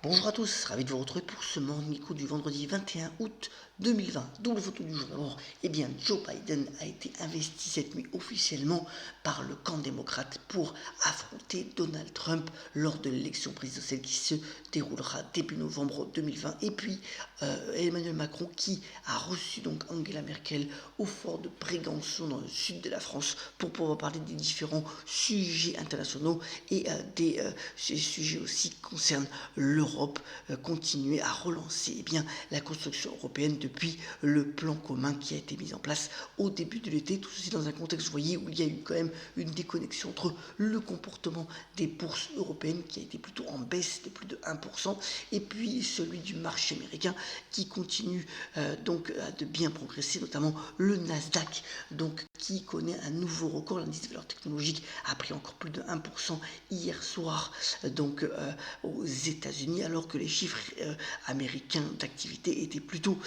Bonjour à tous, ravi de vous retrouver pour ce Morning Call du vendredi 21 août 2020. Double photo du jour d'abord. Joe Biden a été investi cette nuit officiellement par le camp démocrate pour affronter Donald Trump lors de l'élection présidentielle qui se déroulera début novembre 2020. Et puis Emmanuel Macron qui a reçu donc Angela Merkel au fort de Brégançon dans le sud de la France pour pouvoir parler des différents sujets internationaux et ces sujets aussi concernent l'Europe, continuer à relancer la construction européenne depuis le plan commun qui a été mis en place au début de l'été. Tout ceci dans un contexte, vous voyez, où il y a eu quand même une déconnexion entre le comportement des bourses européennes qui a été plutôt en baisse de plus de 1% et puis celui du marché américain qui continue de bien progresser, notamment le Nasdaq qui connaît un nouveau record. L'indice de valeur technologique a pris encore plus de 1% hier soir aux États-Unis, alors que les chiffres américains d'activité étaient plutôt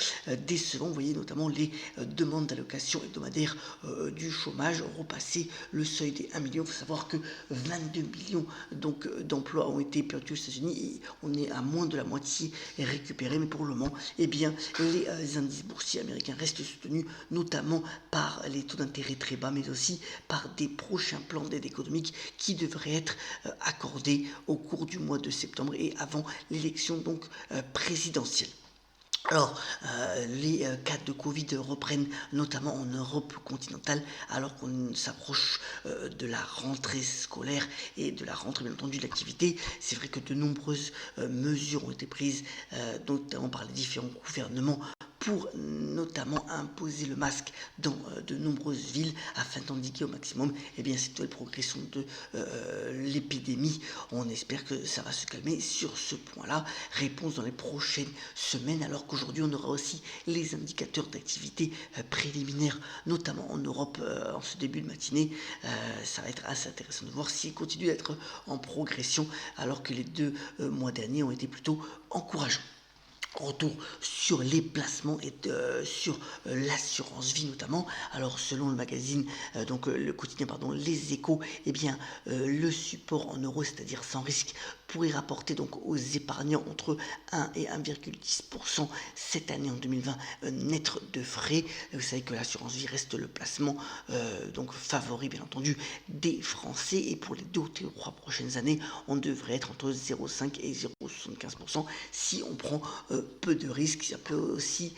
décevants. Vous voyez notamment les demandes d'allocation hebdomadaire du chômage ont repassé le seuil des 1 million. Il faut savoir que 22 millions d'emplois ont été perdus aux États-Unis et on est à moins de la moitié récupéré. Mais pour le moment, les indices boursiers américains restent soutenus, notamment par les taux d'intérêt très bas, mais aussi par des prochains plans d'aide économique qui devraient être accordés au cours du mois de septembre et avant l'élection présidentielle. Alors, les cas de Covid reprennent notamment en Europe continentale alors qu'on s'approche de la rentrée scolaire et de la rentrée bien entendu de l'activité. C'est vrai que de nombreuses mesures ont été prises notamment par les différents gouvernements pour notamment imposer le masque dans de nombreuses villes afin d'endiguer au maximum cette nouvelle progression de l'épidémie. On espère que ça va se calmer sur ce point-là. Réponse dans les prochaines semaines, alors qu'aujourd'hui on aura aussi les indicateurs d'activité préliminaires, notamment en Europe en ce début de matinée. Ça va être assez intéressant de voir s'il continue d'être en progression alors que les deux mois derniers ont été plutôt encourageants. Retour sur les placements et sur l'assurance vie notamment. Alors selon le magazine le quotidien Les Échos, le support en euros, c'est-à-dire sans risque, pourrait rapporter aux épargnants entre 1 et 1,10% cette année en 2020 net de frais. Vous savez que l'assurance vie reste le placement favori bien entendu des Français, et pour les 2 ou 3 prochaines années on devrait être entre 0,5 et 0,75% si on prend peu de risques. Ça peut aussi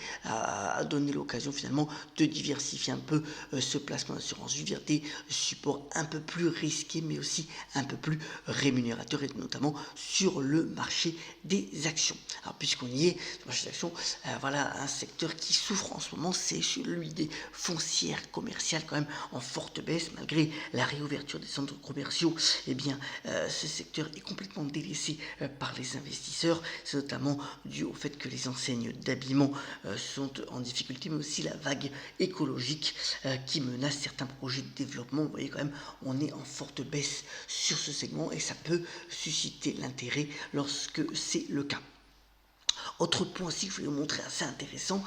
donner l'occasion finalement de diversifier un peu ce placement d'assurance vie vers des supports un peu plus risqués mais aussi un peu plus rémunérateurs, et notamment sur le marché des actions. Alors puisqu'on y est, le marché des actions, un secteur qui souffre en ce moment, c'est celui des foncières commerciales, quand même en forte baisse malgré la réouverture des centres commerciaux. Ce secteur est complètement délaissé par les investisseurs. C'est notamment dû au fait que les enseignes d'habillement sont en difficulté, mais aussi la vague écologique qui menace certains projets de développement. Vous voyez quand même, on est en forte baisse sur ce segment et ça peut susciter l'intérêt lorsque c'est le cas. Autre point aussi que je voulais vous montrer assez intéressant,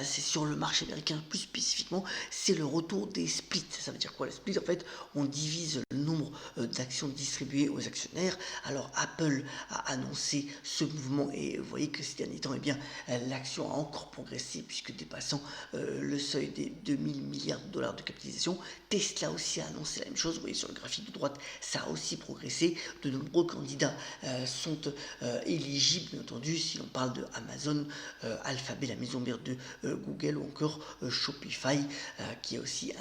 c'est sur le marché américain, plus spécifiquement, c'est le retour des splits. Ça veut dire quoi les splits? En fait, on divise le nombre d'actions distribuées aux actionnaires. Alors Apple a annoncé ce mouvement et vous voyez que ces derniers temps, l'action a encore progressé puisque dépassant le seuil des 2000 milliards de dollars de capitalisation. Tesla aussi a annoncé la même chose. Vous voyez sur le graphique de droite, ça a aussi progressé. De nombreux candidats sont éligibles, bien entendu, si l'on parle de Amazon, Alphabet, la maison mère de Google, ou encore Shopify, qui est aussi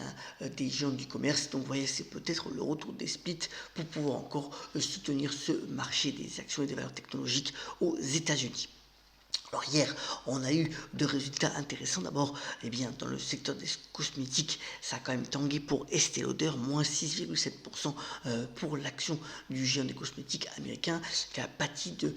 un des géants du commerce. Donc vous voyez, c'est peut-être le retour des splits pour pouvoir encore soutenir ce marché des actions et des valeurs technologiques aux États-Unis. Alors hier, on a eu de résultats intéressants. D'abord, dans le secteur des cosmétiques, ça a quand même tangué pour Estée Lauder, moins 6,7% pour l'action du géant des cosmétiques américain, qui a pâti de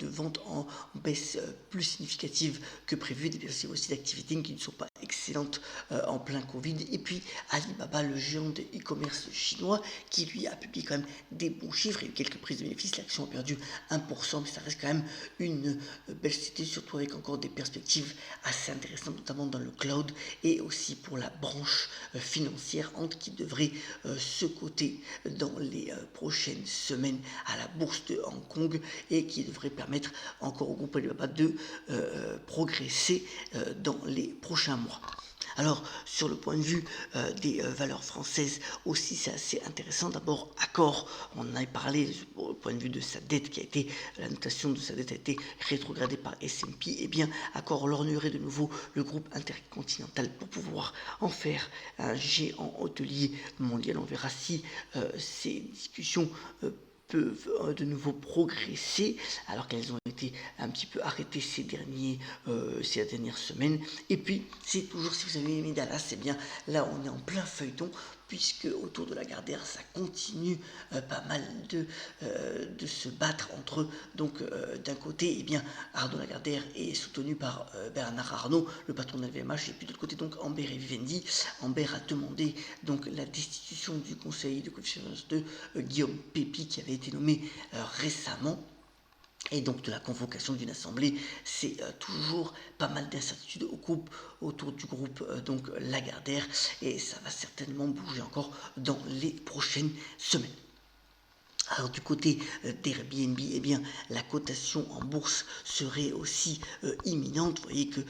ventes en baisse plus significative que prévu, des perspectives aussi d'activité qui ne sont pas excellentes en plein Covid. Et puis Alibaba, le géant de e-commerce chinois, qui lui a publié quand même des bons chiffres. Il y a eu quelques prises de bénéfices, l'action a perdu 1%, mais ça reste quand même une belle société, surtout avec encore des perspectives assez intéressantes, notamment dans le cloud et aussi pour la branche financière qui devrait se coter dans les prochaines semaines à la bourse de Hong Kong et qui devrait permettre encore au groupe Alibaba de progresser dans les prochains mois. Alors, sur le point de vue des valeurs françaises aussi, c'est assez intéressant. D'abord, Accor, on en avait parlé au point de vue de sa dette qui a été, la notation de sa dette a été rétrogradée par S&P. Eh bien, Accor lorgnerait de nouveau le groupe intercontinental pour pouvoir en faire un géant hôtelier mondial. On verra si ces discussions peuvent de nouveau progresser alors qu'elles ont été un petit peu arrêtées ces dernières semaines. Et puis c'est toujours, si vous avez aimé Dallas, c'est bien là on est en plein feuilleton puisque autour de la Lagardère ça continue pas mal de se battre entre eux. Donc d'un côté eh bien Arnaud Lagardère est soutenu par Bernard Arnault, le patron de LVMH, et puis de l'autre côté donc Amber et Vivendi. Amber a demandé donc la destitution du conseiller de confiance de Guillaume Pépi qui avait été nommé récemment. Et donc de la convocation d'une assemblée, c'est toujours pas mal d'incertitudes autour du groupe donc Lagardère, et ça va certainement bouger encore dans les prochaines semaines. Alors du côté d'Airbnb, eh bien la cotation en bourse serait aussi imminente. Vous voyez que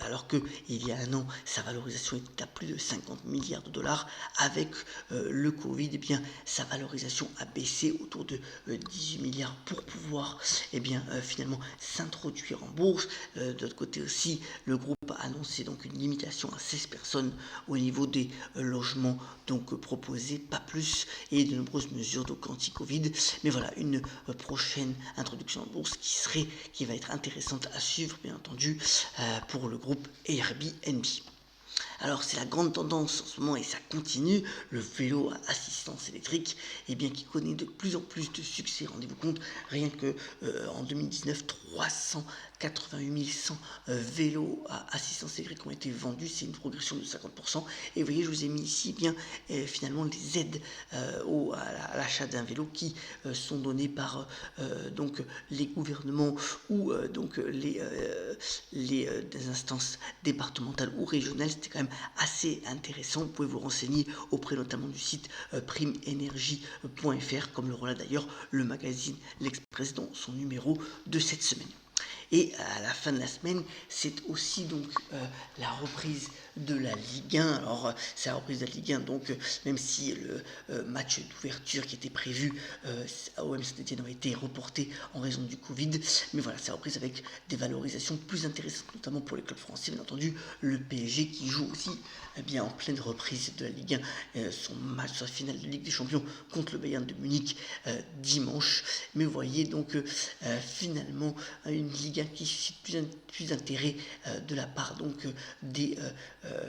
alors que il y a un an sa valorisation était à plus de 50 milliards de dollars, avec le Covid, eh bien sa valorisation a baissé autour de 18 milliards pour pouvoir finalement s'introduire en bourse. De l'autre côté aussi, le groupe a annoncé donc une limitation à 16 personnes au niveau des logements donc proposés, pas plus, et de nombreuses mesures donc anti-Covid. Mais voilà, une prochaine introduction en bourse qui va être intéressante à suivre, bien entendu, pour le groupe Airbnb. Alors c'est la grande tendance en ce moment et ça continue, le vélo à assistance électrique, qui connaît de plus en plus de succès. Rendez-vous compte, rien que en 2019, 388 100 vélos à assistance électrique ont été vendus, c'est une progression de 50%. Et vous voyez, je vous ai mis ici finalement les aides à l'achat d'un vélo qui sont données par donc les gouvernements ou des instances départementales ou régionales. C'était quand même assez intéressant. Vous pouvez vous renseigner auprès notamment du site primeenergie.fr, comme le relate d'ailleurs le magazine L'Express dans son numéro de cette semaine. Et à la fin de la semaine, c'est aussi donc la reprise de la Ligue 1. Alors c'est la reprise de la Ligue 1, donc même si le match d'ouverture qui était prévu à OM Saint-Etienne a été reporté en raison du Covid, mais voilà, c'est la reprise avec des valorisations plus intéressantes, notamment pour les clubs français. Bien entendu, le PSG qui joue aussi en pleine reprise de la Ligue 1, son match sur la finale de Ligue des Champions contre le Bayern de Munich dimanche. Mais vous voyez donc finalement une Ligue 1 qui suscite plus d'intérêt de la part donc des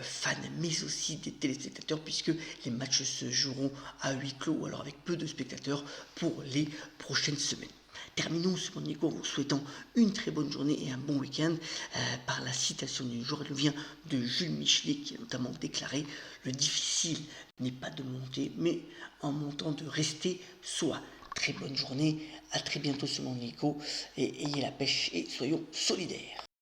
fans, mais aussi des téléspectateurs, puisque les matchs se joueront à huis clos ou alors avec peu de spectateurs pour les prochaines semaines. Terminons ce premier cours en vous souhaitant une très bonne journée et un bon week-end par la citation du jour. Elle vient de Jules Michelet qui a notamment déclaré: le difficile n'est pas de monter, mais en montant de rester soi. Très bonne journée, à très bientôt sur mon Nico, et ayez la pêche et soyons solidaires.